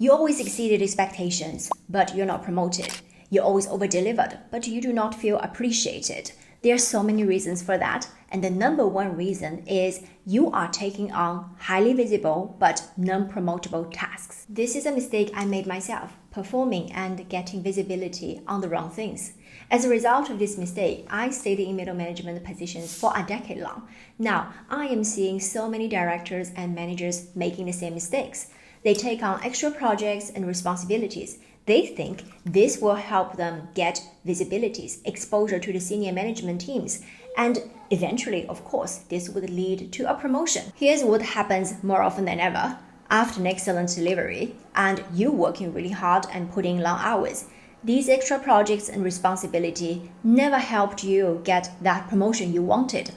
You always exceeded expectations, but you're not promoted. You always over-delivered, but you do not feel appreciated. There are so many reasons for that, and the number one reason is you are taking on highly visible but non-promotable tasks. This is a mistake I made myself, performing and getting visibility on the wrong things. As a result of this mistake, I stayed in middle management positions for a decade long. Now, I am seeing so many directors and managers making the same mistakes. They take on extra projects and responsibilities. They think this will help them get visibilities, exposure to the senior management teams, and eventually, of course, this would lead to a promotion. Here's what happens more often than ever. After an excellent delivery, and you working really hard and putting long hours, these extra projects and responsibility never helped you get that promotion you wanted.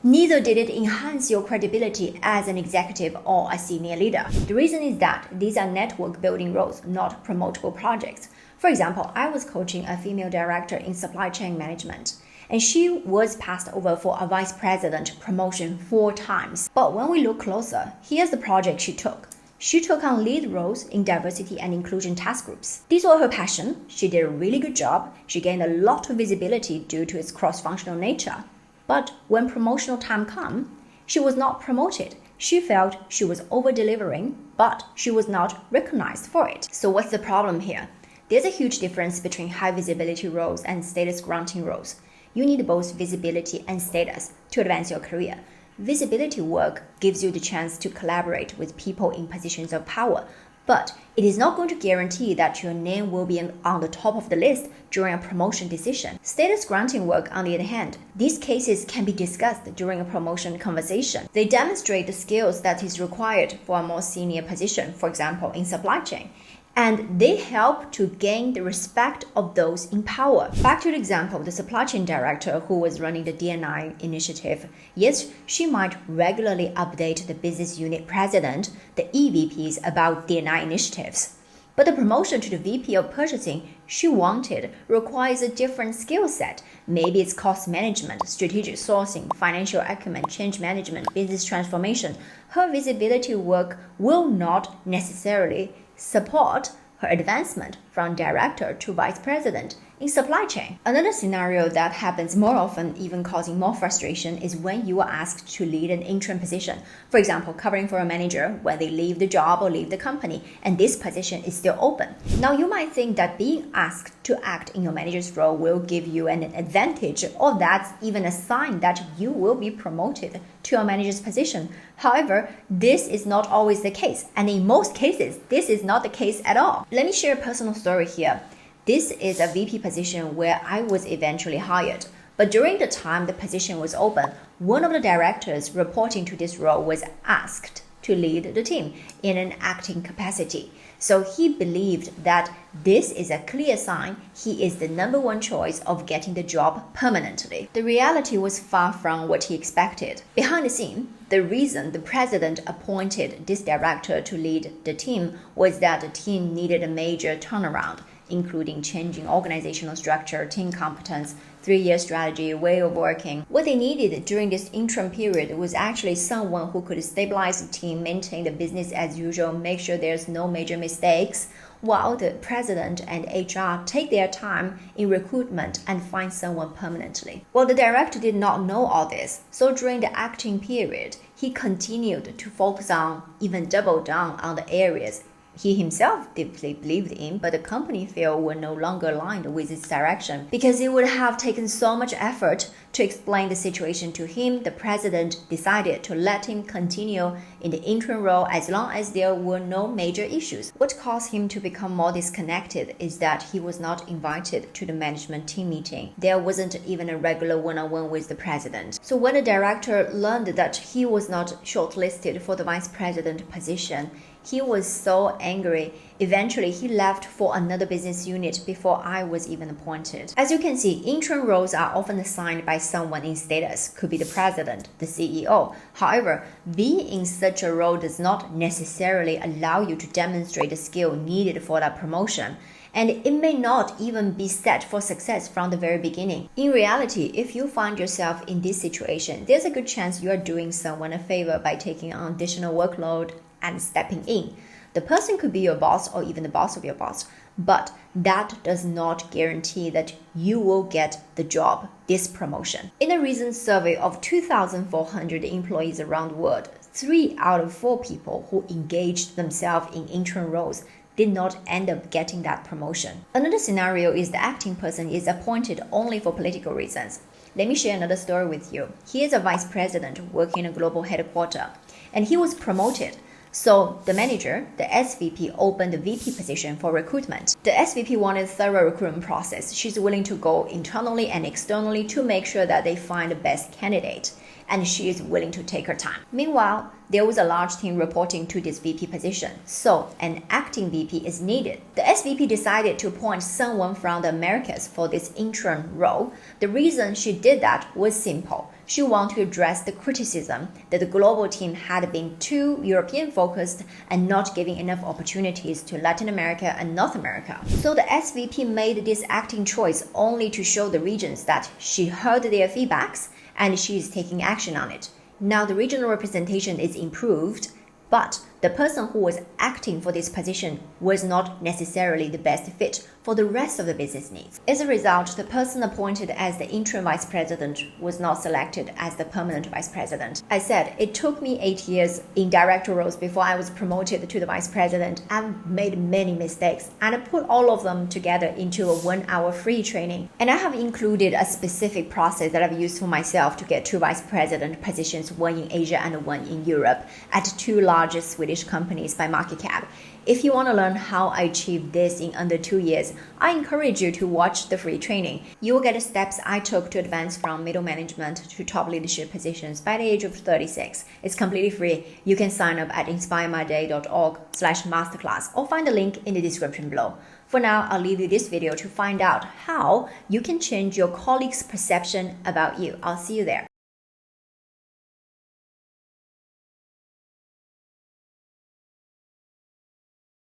Neither did it enhance your credibility as an executive or a senior leader. The reason is that these are network building roles, not promotable projects. For example, I was coaching a female director in supply chain management, and she was passed over for a vice president promotion 4 times. But when we look closer, here's the project she took. She took on lead roles in diversity and inclusion task groups. These were her passion. She did a really good job. She gained a lot of visibility due to its cross-functional nature. But when promotional time came, she was not promoted. She felt she was over-delivering, but she was not recognized for it. So what's the problem here? There's a huge difference between high visibility roles and status granting roles. You need both visibility and status to advance your career. Visibility work gives you the chance to collaborate with people in positions of power, but it is not going to guarantee that your name will be on the top of the list during a promotion decision. Status granting work, on the other hand, these cases can be discussed during a promotion conversation. They demonstrate the skills that is required for a more senior position, for example, in supply chain. And they help to gain the respect of those in power. Back to the example, the supply chain director who was running the D&I initiative. Yes, she might regularly update the business unit president, the EVPs, about D&I initiatives. But the promotion to the VP of purchasing she wanted requires a different skill set. Maybe it's cost management, strategic sourcing, financial acumen, change management, business transformation. Her visibility work will not necessarily support her advancement from director to vice president in supply chain. Another scenario that happens more often, even causing more frustration, is when you are asked to lead an interim position. For example, covering for a manager when they leave the job or leave the company, and this position is still open. Now, you might think that being asked to act in your manager's role will give you an advantage, or that's even a sign that you will be promoted to a manager's position. However, this is not always the case, and in most cases, this is not the case at all. Let me share a personal story here. This is a VP position where I was eventually hired. But during the time the position was open, one of the directors reporting to this role was asked to lead the team in an acting capacity. So he believed that this is a clear sign he is the number one choice of getting the job permanently. The reality was far from what he expected. Behind the scene, the reason the president appointed this director to lead the team was that the team needed a major turnaround, including changing organizational structure, team competence, 3-year strategy, way of working. What they needed during this interim period was actually someone who could stabilize the team, maintain the business as usual, make sure there's no major mistakes, while the president and HR take their time in recruitment and find someone permanently. Well, the director did not know all this, so during the acting period, he continued to focus on, even double down on the areas he himself deeply believed in, but the company felt were no longer aligned with its direction. Because it would have taken so much effort to explain the situation to him, the president decided to let him continue in the interim role as long as there were no major issues. What caused him to become more disconnected is that he was not invited to the management team meeting. There wasn't even a regular one-on-one with the president. So when the director learned that he was not shortlisted for the vice president position, he was so angry. Eventually, he left for another business unit before I was even appointed. As you can see, interim roles are often assigned by someone in status, could be the president, the CEO. However, being in such a role does not necessarily allow you to demonstrate the skill needed for that promotion. And it may not even be set for success from the very beginning. In reality, if you find yourself in this situation, there's a good chance you are doing someone a favor by taking on additional workload and stepping in. The person could be your boss or even the boss of your boss, but that does not guarantee that you will get the job, this promotion. In a recent survey of 2,400 employees around the world, 3 out of 4 people who engaged themselves in interim roles did not end up getting that promotion. Another scenario is the acting person is appointed only for political reasons. Let me share another story with you. He is a vice president working in a global headquarters, and he was promoted. So the manager, the SVP, opened the VP position for recruitment. The SVP wanted a thorough recruitment process. She's willing to go internally and externally to make sure that they find the best candidate, and she is willing to take her time. Meanwhile, there was a large team reporting to this VP position, so an acting VP is needed. The SVP decided to appoint someone from the Americas for this interim role. The reason she did that was simple. She wanted to address the criticism that the global team had been too European focused and not giving enough opportunities to Latin America and North America. So the SVP made this acting choice only to show the regions that she heard their feedbacks and she is taking action on it. Now the regional representation is improved, but the person who was acting for this position was not necessarily the best fit for the rest of the business needs. As a result, the person appointed as the interim vice president was not selected as the permanent vice president. I said it took me 8 years in director roles before I was promoted to the vice president. I've made many mistakes and I put all of them together into a 1-hour free training. And I have included a specific process that I've used for myself to get 2 vice president positions, one in Asia and one in Europe, at 2 largest Swedish companies by market cap. If you want to learn how I achieved this in under 2 years, I encourage you to watch the free training. You will get the steps I took to advance from middle management to top leadership positions by the age of 36. It's completely free. You can sign up at inspiremyday.org/masterclass or find the link in the description below. For now, I'll leave you this video to find out how you can change your colleagues' perception about you. I'll see you there.